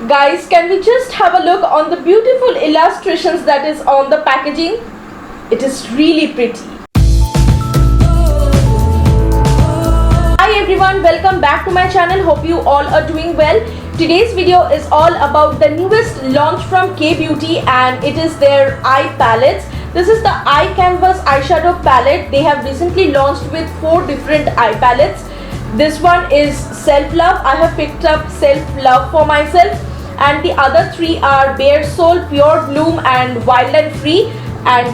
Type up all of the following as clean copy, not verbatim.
Guys, can we just have a look on the beautiful illustrations that is on the packaging? It is really pretty. Hi everyone, welcome back to my channel. Hope you all are doing well. Today's video is all about the newest launch from Kay Beauty, and it is their eye palettes. This is the Eye Canvas eyeshadow palette. They have recently launched with 4 different eye palettes. This one is Self Love. I have picked up Self Love for myself, and the other 3 are Bare Soul, Pure Bloom and Wild and Free. And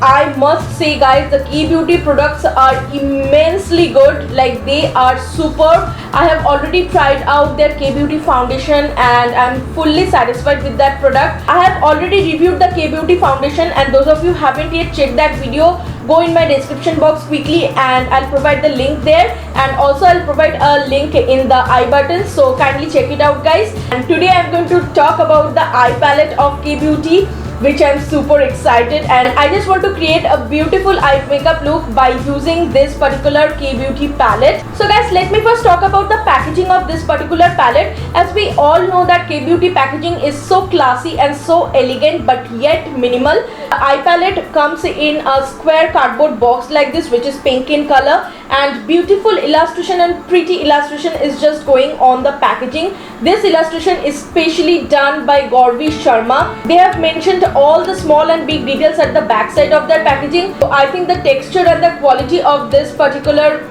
I must say guys, the Kay Beauty products are immensely good. Like, they are superb. I have already tried out their Kay Beauty foundation and I'm fully satisfied with that product. I have already reviewed the Kay Beauty foundation, and those of you who haven't yet checked that video, go in my description box quickly and I'll provide the link there, and also I'll provide a link in the I button, so kindly check it out guys. And today I'm going to talk about the eye palette of Kay Beauty, which I'm super excited, and I just want to create a beautiful eye makeup look by using this particular Kay Beauty palette. So guys, let me first talk about the packaging of this particular palette. As we all know that Kay Beauty packaging is so classy and so elegant but yet minimal. The eye palette comes in a square cardboard box like this, which is pink in color, and beautiful illustration and pretty illustration is just going on the packaging. This illustration is specially done by Gauravi Sharma. They have mentioned all the small and big details at the back side of their packaging. So I think the texture and the quality of this particular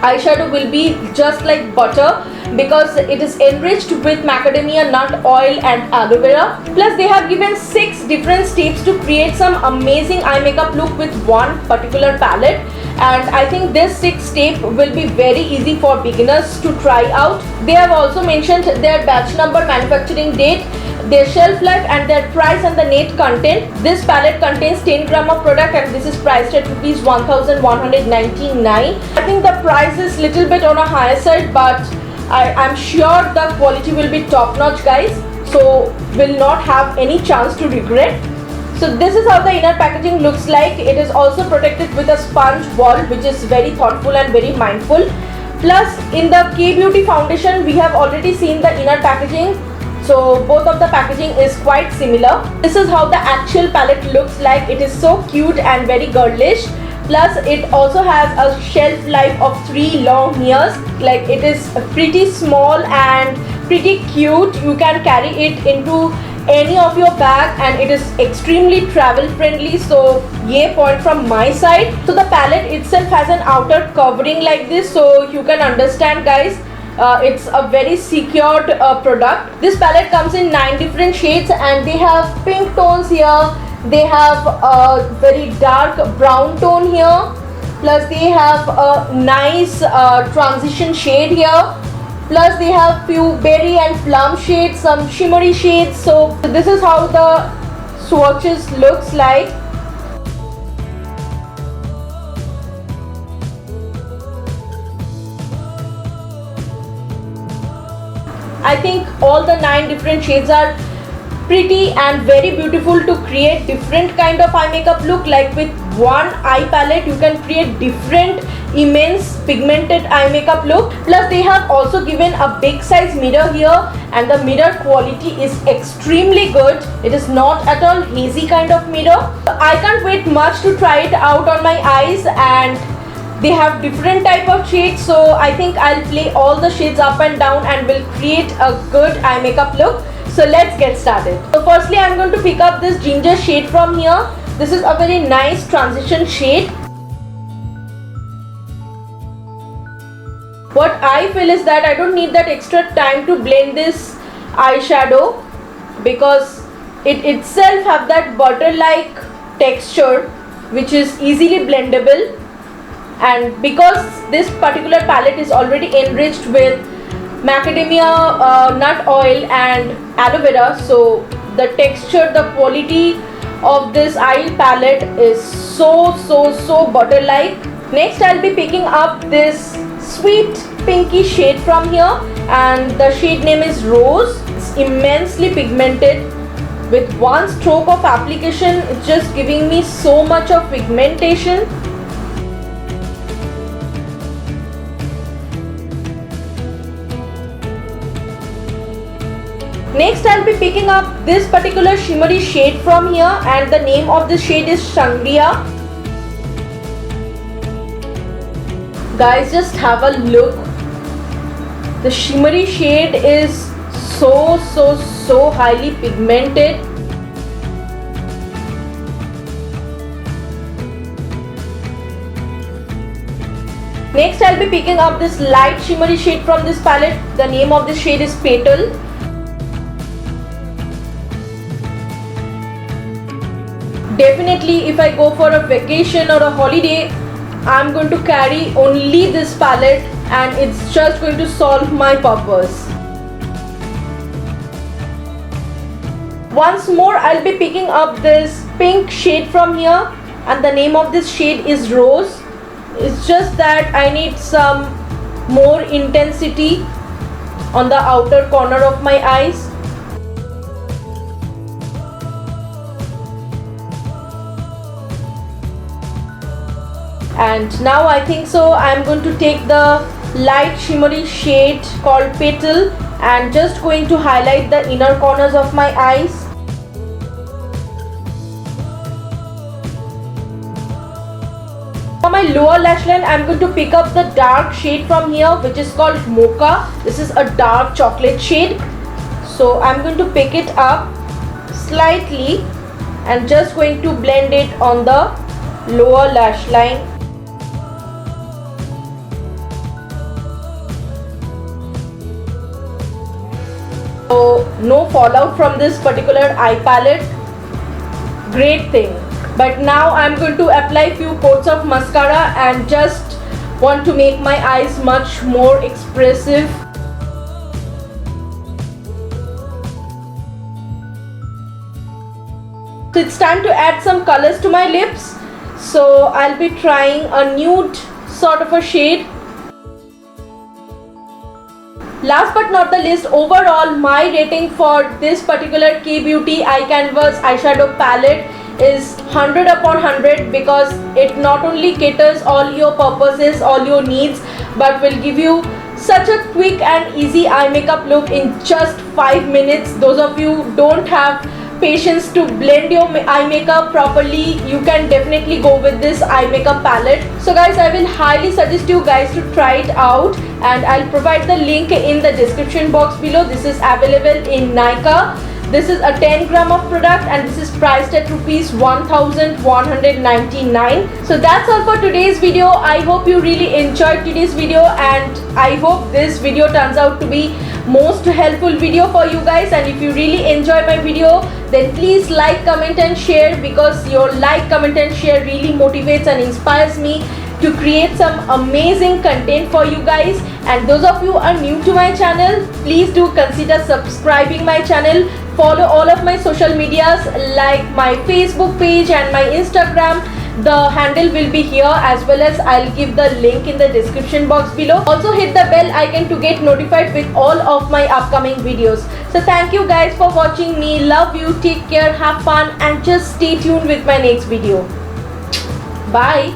eyeshadow will be just like butter, because it is enriched with macadamia nut oil and aloe vera. Plus they have given 6 different steps to create some amazing eye makeup look with one particular palette, and I think this 6 step will be very easy for beginners to try out. They have also mentioned their batch number, manufacturing date, their shelf life and their price and the net content. This palette contains 10 gram of product and this is priced at rupees 1199. I think the price is little bit on a higher side, but I'm sure the quality will be top notch guys, so will not have any chance to regret. So this is how the inner packaging looks like. It is also protected with a sponge wall, which is very thoughtful and very mindful. Plus in the Kay Beauty foundation we have already seen the inner packaging, so both of the packaging is quite similar. This is how the actual palette looks like. It is so cute and very girlish. Plus it also has a shelf life of 3 long years. Like, it is pretty small and pretty cute. You can carry it into any of your bag and it is extremely travel friendly, so yay point from my side. So the palette itself has an outer covering like this, so you can understand guys, it's a very secured product. This palette comes in 9 different shades and they have pink tones here, they have a very dark brown tone here, plus they have a nice transition shade here, plus they have few berry and plum shades, some shimmery shades. So this is how the swatches looks like. I think all the 9 different shades are pretty and very beautiful to create different kind of eye makeup look. Like, with one eye palette you can create different immense pigmented eye makeup look. Plus they have also given a big size mirror here, and the mirror quality is extremely good. It is not at all hazy kind of mirror. I can't wait much to try it out on my eyes, and they have different type of shades, so I think I'll play all the shades up and down and will create a good eye makeup look. So let's get started. So firstly I'm going to pick up this ginger shade from here. This is a very nice transition shade. What I feel is that I don't need that extra time to blend this eyeshadow, because it itself have that butter like texture which is easily blendable. And because this particular palette is already enriched with macadamia nut oil and aloe vera, so the texture, the quality of this eye palette is so butter like. Next I'll be picking up this sweet pinky shade from here, and the shade name is Rose. It's immensely pigmented. With one stroke of application, it's just giving me so much of pigmentation. Next I'll be picking up this particular shimmery shade from here, and the name of this shade is Shangria. Guys, just have a look. The shimmery shade is so highly pigmented. Next I'll be picking up this light shimmery shade from this palette. The name of this shade is Petal. Definitely if I go for a vacation or a holiday, I'm going to carry only this palette and it's just going to solve my purpose. Once more I'll be picking up this pink shade from here, and the name of this shade is Rose. It's just that I need some more intensity on the outer corner of my eyes. And now I think so I'm going to take the light shimmery shade called Petal and just going to highlight the inner corners of my eyes. For my lower lash line, I'm going to pick up the dark shade from here, which is called Mocha. This is a dark chocolate shade. So I'm going to pick it up slightly and just going to blend it on the lower lash line. So no fallout from this particular eye palette. Great thing. But now I'm going to apply few coats of mascara and just want to make my eyes much more expressive. So it's time to add some colors to my lips. So I'll be trying a nude sort of a shade. Last but not the least, overall my rating for this particular Kay Beauty Eye Canvas eyeshadow palette is 100 upon 100, because it not only caters all your purposes, all your needs, but will give you such a quick and easy eye makeup look in just 5 minutes. Those of you who don't have patience to blend your eye makeup properly, you can definitely go with this eye makeup palette. So guys, I will highly suggest you guys to try it out, and I'll provide the link in the description box below. This is available in Nykaa. This is a 10 gram of product and this is priced at rupees 1199. So that's all for today's video. I hope you really enjoyed today's video, and I hope this video turns out to be most helpful video for you guys. And if you really enjoy my video, then please like, comment and share, because your like, comment and share really motivates and inspires me to create some amazing content for you guys. And those of you who are new to my channel, please do consider subscribing my channel. Follow all of my social medias like my Facebook page and my Instagram. The handle will be here, as well as I'll give the link in the description box below. Also hit the bell icon to get notified with all of my upcoming videos. So thank you guys for watching me. Love you, take care, have fun, and just stay tuned with my next video. Bye.